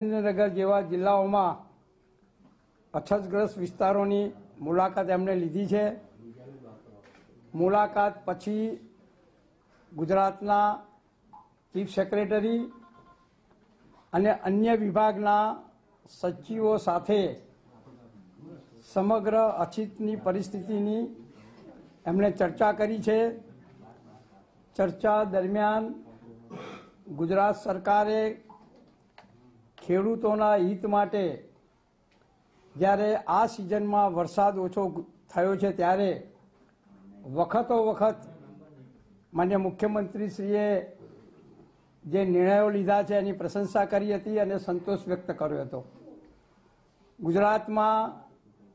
સુરેન્દ્રનગર જેવા જિલ્લાઓમાં અછતગ્રસ્ત વિસ્તારોની મુલાકાત એમણે લીધી છે। મુલાકાત પછી ગુજરાતના ચીફ સેક્રેટરી અને અન્ય વિભાગના સચિવો સાથે સમગ્ર અછતની પરિસ્થિતિની એમણે ચર્ચા કરી છે। ચર્ચા દરમિયાન ગુજરાત સરકારે ખેડૂતોના હિત માટે જ્યારે આ સિઝનમાં વરસાદ ઓછો થયો છે ત્યારે વખતો વખત માન્ય મુખ્યમંત્રીશ્રીએ જે નિર્ણયો લીધા છે એની પ્રશંસા કરી હતી અને સંતોષ વ્યક્ત કર્યો હતો। ગુજરાતમાં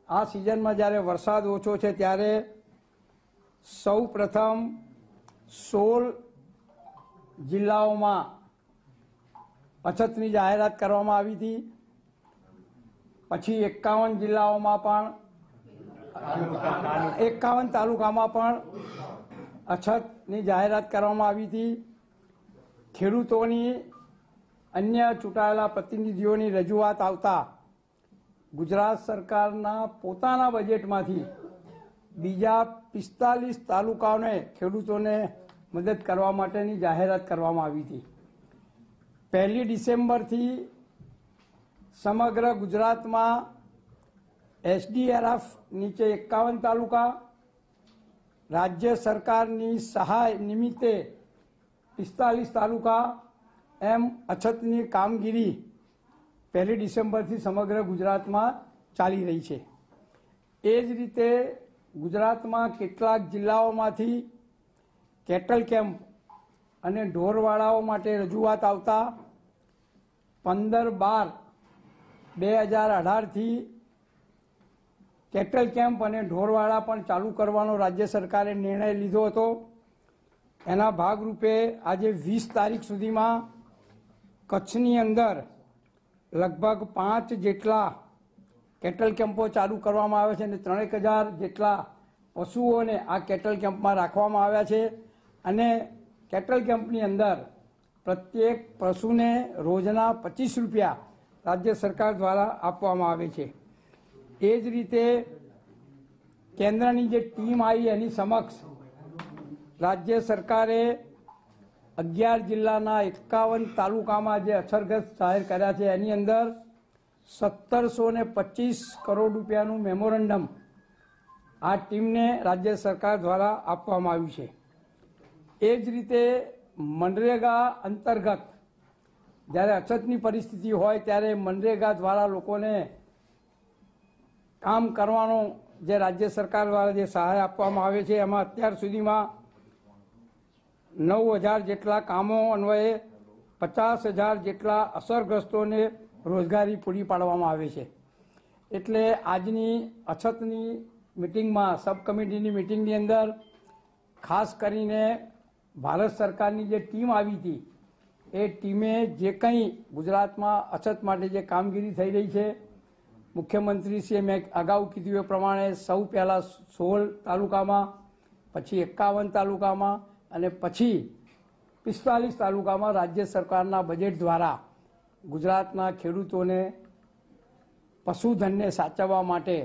આ સિઝનમાં જ્યારે વરસાદ ઓછો છે ત્યારે સૌ પ્રથમ 16 જિલ્લાઓમાં અછતની જાહેરાત કરવામાં આવી હતી। પછી 51 જિલ્લાઓમાં પણ 51 તાલુકામાં પણ અછતની જાહેરાત કરવામાં આવી હતી। ખેડૂતોની અન્ય ચૂંટાયેલા પ્રતિનિધિઓની રજૂઆત આવતા ગુજરાત સરકારના પોતાના બજેટમાંથી બીજા 45 તાલુકાઓને ખેડૂતોને મદદ કરવા માટેની જાહેરાત કરવામાં આવી હતી। 1 ડિસેમ્બરથી સમગ્ર ગુજરાતમાં SDRF નીચે 51 તાલુકા, રાજ્ય સરકારની સહાય નિમિત્તે 45 તાલુકા એમ અછતની કામગીરી 1 ડિસેમ્બરથી સમગ્ર ગુજરાતમાં ચાલી રહી છે। એ જ રીતે ગુજરાતમાં કેટલાક જિલ્લાઓમાંથી કેટલ કેમ્પ અને ઢોરવાડાઓ માટે રજૂઆત આવતા 15/12/2018થી કેટલ કેમ્પ અને ઢોરવાડા પણ ચાલુ કરવાનો રાજ્ય સરકારે નિર્ણય લીધો હતો। એના ભાગરૂપે આજે 20 તારીખ સુધીમાં કચ્છની અંદર લગભગ 5 જેટલા કેટલ કેમ્પો ચાલુ કરવામાં આવ્યા છે અને 3000 જેટલા પશુઓને આ કેટલ કેમ્પમાં રાખવામાં આવ્યા છે અને કેટલ કેમ્પની અંદર પ્રત્યેક પશુને રોજના 25 રૂપિયા રાજ્ય સરકાર દ્વારા આપવામાં આવે છે। એ જ રીતે કેન્દ્રની જે ટીમ આવી એની સમક્ષ રાજ્ય સરકારે 11 જિલ્લાના 51 તાલુકામાં જે અછતગ્રસ્ત જાહેર કર્યા છે એની અંદર 1725 કરોડ રૂપિયાનું મેમોરેન્ડમ આ ટીમને રાજ્ય સરકાર દ્વારા આપવામાં આવ્યું છે। એ જ રીતે મનરેગા અંતર્ગત જ્યારે અછતની પરિસ્થિતિ હોય ત્યારે મનરેગા દ્વારા લોકોને કામ કરવાનો જે રાજ્ય સરકાર દ્વારા જે સહાય આપવામાં આવે છે એમાં અત્યાર સુધીમાં 9000 જેટલા કામો અન્વયે 50,000 જેટલા અસરગ્રસ્તોને રોજગારી પૂરી પાડવામાં આવે છે। એટલે આજની અછતની મિટિંગમાં સબ કમિટીની મિટિંગની અંદર ખાસ કરીને ભારત સરકારની જે ટીમ આવી હતી એ ટીમે જે કંઈ ગુજરાતમાં અછત માટે જે કામગીરી થઈ રહી છે મુખ્યમંત્રીશ્રીએ મેં અગાઉ કીધું એ પ્રમાણે સૌ પહેલાં 16 તાલુકામાં, પછી 51 તાલુકામાં અને પછી 45 તાલુકામાં રાજ્ય સરકારના બજેટ દ્વારા ગુજરાતના ખેડૂતોને પશુધનને સાચવવા માટે,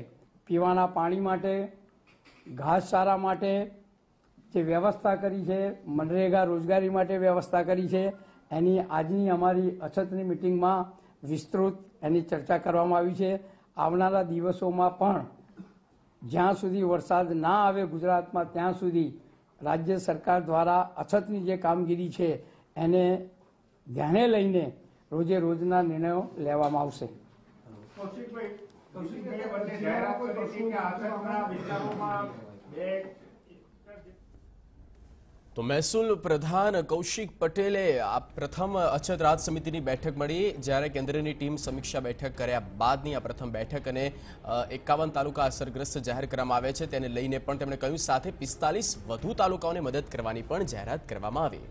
પીવાના પાણી માટે, ઘાસચારા માટે જે વ્યવસ્થા કરી છે, મનરેગા રોજગારી માટે વ્યવસ્થા કરી છે, એની આજની અમારી અછતની મિટિંગમાં વિસ્તૃત એની ચર્ચા કરવામાં આવી છે। આવનારા દિવસોમાં પણ જ્યાં સુધી વરસાદ ના આવે ગુજરાતમાં ત્યાં સુધી રાજ્ય સરકાર દ્વારા અછતની જે કામગીરી છે એને ધ્યાને લઈને રોજે રોજના નિર્ણયો લેવામાં આવશે। તો મહેસૂલ પ્રધાન કૌશિક પટેલે આ પ્રથમ અછત રાહત સમિતિની બેઠક મળી જ્યારે કેન્દ્રની ટીમ સમીક્ષા બેઠક કર્યા બાદની આ પ્રથમ બેઠક અને 51 તાલુકા અસરગ્રસ્ત જાહેર કરવામાં આવે છે તેને લઈને પણ તેમણે કહ્યું સાથે 45 વધુ તાલુકાઓને મદદ કરવાની પણ જાહેરાત કરવામાં આવી।